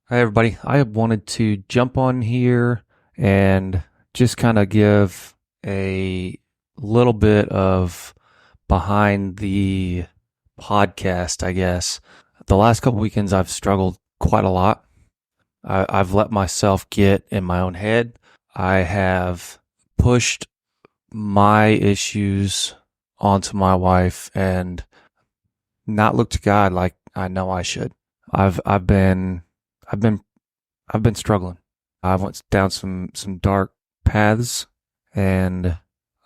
Hi, everybody. I wanted to jump on here and just kind of give a little bit of behind the podcast, I guess. The last couple weekends, I've struggled quite a lot. I've let myself get in my own head. I have pushed my issues onto my wife and not looked to God like I know I should. I've been I've been I've been struggling. I went down some dark paths, and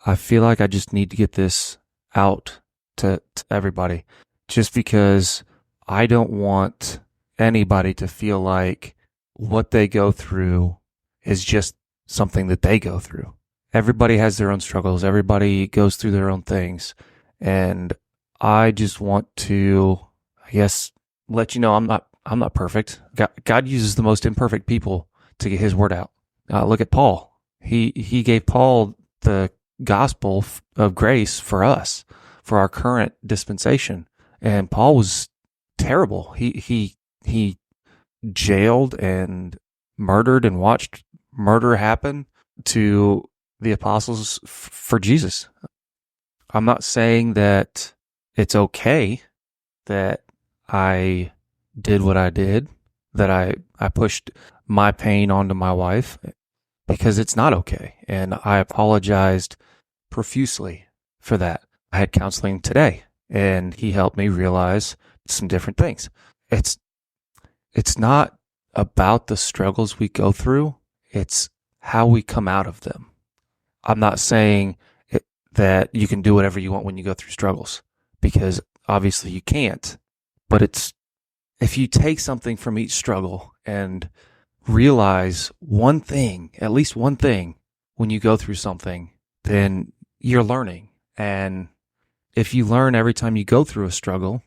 I feel like I just need to get this out to everybody, just because I don't want anybody to feel like what they go through is just something that they go through. Everybody has their own struggles. Everybody goes through their own things, and I just want to, I guess, let you know I'm not perfect. God uses the most imperfect people to get his word out. Look at Paul. He gave Paul the gospel of grace for us, for our current dispensation. And Paul was terrible. He jailed and murdered and watched murder happen to the apostles for Jesus. I'm not saying that it's okay that I did what I did, that I pushed my pain onto my wife, because it's not okay. And I apologized profusely for that. I had counseling today, and he helped me realize some different things. It's it's not about the struggles we go through, it's how we come out of them. I'm not saying that you can do whatever you want when you go through struggles, because obviously you can't. But it's, if you take something from each struggle and realize one thing, at least one thing, when you go through something, then you're learning. And if you learn every time you go through a struggle,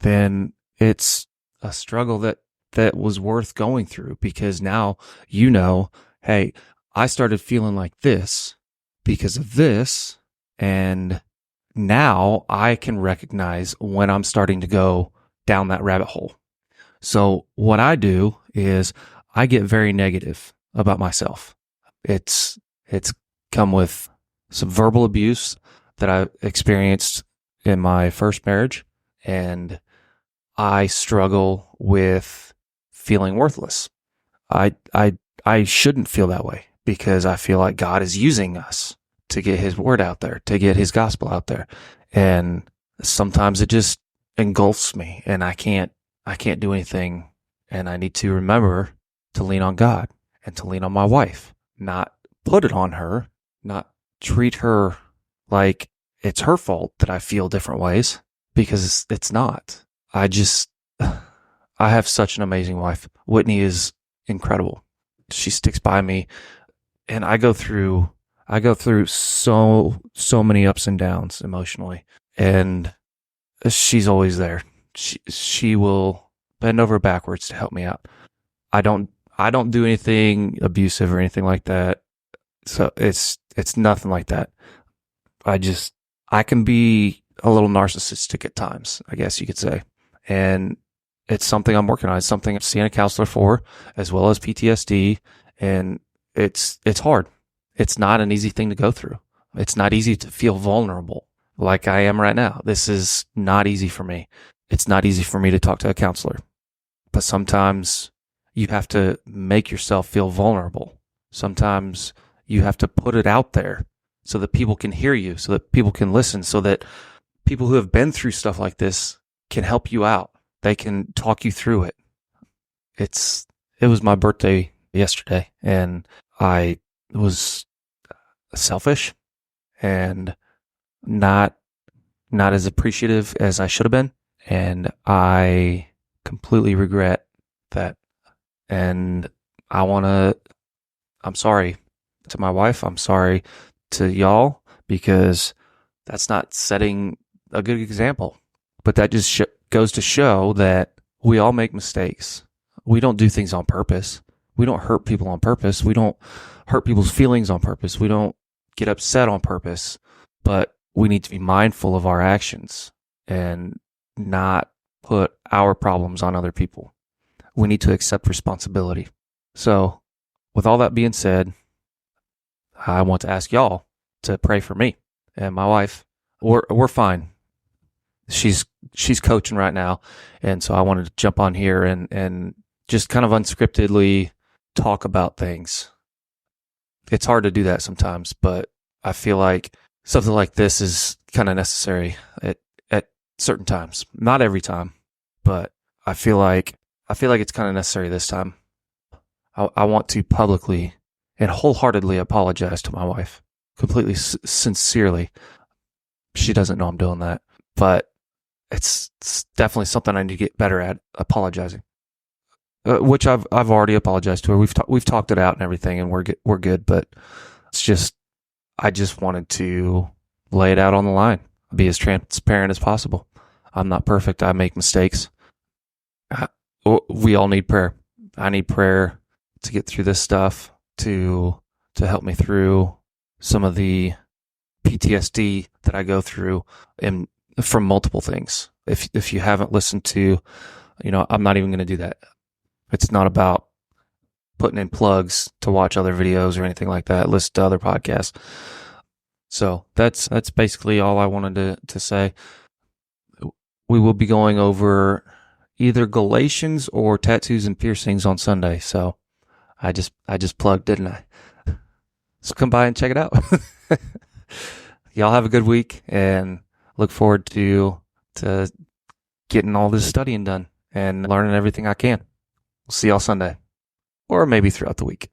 then it's a struggle that was worth going through, because now you know, hey, I started feeling like this because of this, and now I can recognize when I'm starting to go down that rabbit hole. So what I do is I get very negative about myself. It's come with some verbal abuse that I experienced in my first marriage, and I struggle with feeling worthless. I shouldn't feel that way, because I feel like God is using us to get his word out there, to get his gospel out there. And sometimes it just engulfs me, and I can't do anything. And I need to remember to lean on God and to lean on my wife, not put it on her, not treat her like it's her fault that I feel different ways, because it's not. I have such an amazing wife. Whitney is incredible. She sticks by me, and I go through so many ups and downs emotionally, and she's always there. She will bend over backwards to help me out. I don't do anything abusive or anything like that. So it's nothing like that. I can be a little narcissistic at times, I guess you could say. And it's something I'm working on. It's something I'm seeing a counselor for, as well as PTSD. And it's hard. It's not an easy thing to go through. It's not easy to feel vulnerable like I am right now. This is not easy for me. It's not easy for me to talk to a counselor. But sometimes you have to make yourself feel vulnerable. Sometimes you have to put it out there so that people can hear you, so that people can listen, so that people who have been through stuff like this can help you out. They can talk you through it. It was my birthday yesterday, and I was selfish and not as appreciative as I should have been, and I completely regret that. And I'm sorry to my wife. I'm sorry to y'all, because that's not setting a good example. But that just goes to show that we all make mistakes. We don't do things on purpose. We don't hurt people on purpose. We don't hurt people's feelings on purpose. We don't get upset on purpose. But we need to be mindful of our actions and not put our problems on other people. we need to accept responsibility. So with all that being said, I want to ask y'all to pray for me and my wife. We're fine. She's coaching right now, and so I wanted to jump on here and just kind of unscriptedly talk about things. It's hard to do that sometimes, but I feel like something like this is kind of necessary at certain times. Not every time, but I feel like it's kind of necessary this time. I want to publicly and wholeheartedly apologize to my wife, completely sincerely. She doesn't know I'm doing that, but it's definitely something I need to get better at, apologizing. Which I've already apologized to her. We've talked it out and everything, and we're good. But it's just, I just wanted to lay it out on the line, be as transparent as possible. I'm not perfect. I make mistakes. We all need prayer. I need prayer to get through this stuff, to help me through some of the PTSD that I go through, and from multiple things. If you haven't listened to, I'm not even going to do that. It's not about putting in plugs to watch other videos or anything like that. Listen to other podcasts. So that's basically all I wanted to say. We will be going over either Galatians or tattoos and piercings on Sunday. So I just plugged, didn't I? So come by and check it out. Y'all have a good week, and look forward to getting all this studying done and learning everything I can. We'll see y'all Sunday, or maybe throughout the week.